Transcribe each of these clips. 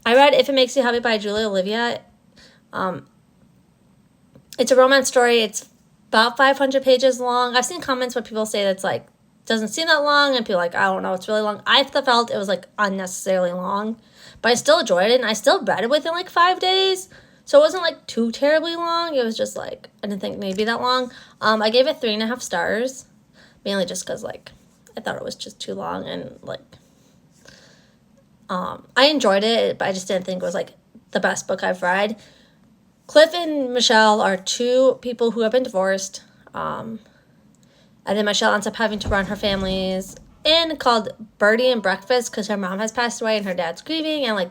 I read If It Makes You Happy by Julia Olivia. It's a romance story. It's about 500 pages long. I've seen comments where people say that's like, doesn't seem that long, and people are like, I don't know, it's really long. I felt it was like unnecessarily long, but I still enjoyed it, and I still read it within like 5 days. So it wasn't like too terribly long. It was just like, I didn't think maybe that long. I gave it 3.5 stars, mainly just because like I thought it was just too long, and like I enjoyed it, but I just didn't think it was like the best book I've read. Cliff and Michelle are two people who have been divorced. And then Michelle ends up having to run her family's inn called Birdie and Breakfast because her mom has passed away and her dad's grieving. And like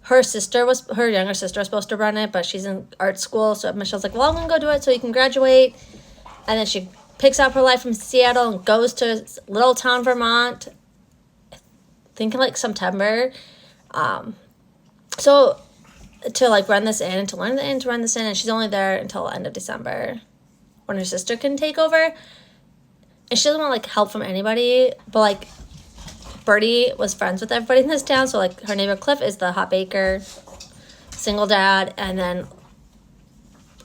her younger sister was supposed to run it, but she's in art school. So Michelle's like, well, I'm going to go do it so you can graduate. And then she picks up her life from Seattle and goes to little town Vermont, I think in like September. So to like run this inn, to learn the inn, to run this inn, and she's only there until the end of December when her sister can take over. And she doesn't want like help from anybody, but like Birdie was friends with everybody in this town, so like her neighbor Cliff is the hot baker, single dad, and then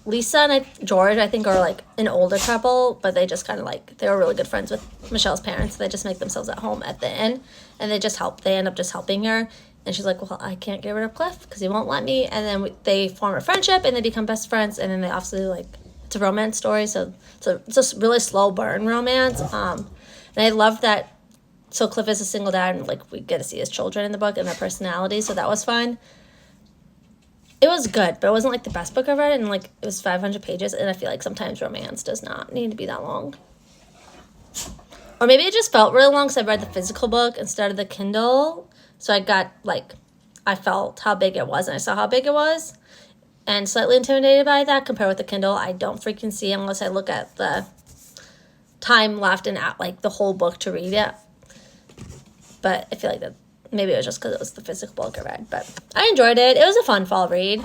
Lisa and George, I think, are like an older couple, but they just kind of like, they were really good friends with Michelle's parents. They just make themselves at home at the inn, and they end up just helping her. And she's like, well, I can't get rid of Cliff because he won't let me. And then they form a friendship, and they become best friends, and then they obviously like, it's a romance story, so it's a really slow burn romance. And I love that. So Cliff is a single dad, and like we get to see his children in the book and their personalities, so that was fun. It was good, but it wasn't like the best book I've read, and like it was 500 pages, and I feel like sometimes romance does not need to be that long. Or maybe it just felt really long because I read the physical book instead of the Kindle, so I felt how big it was, and I saw how big it was, and slightly intimidated by that compared with the Kindle. I don't freaking see unless I look at the time left and at like the whole book to read it. But I feel like that maybe it was just because it was the physical book I read. But I enjoyed it. It was a fun fall read.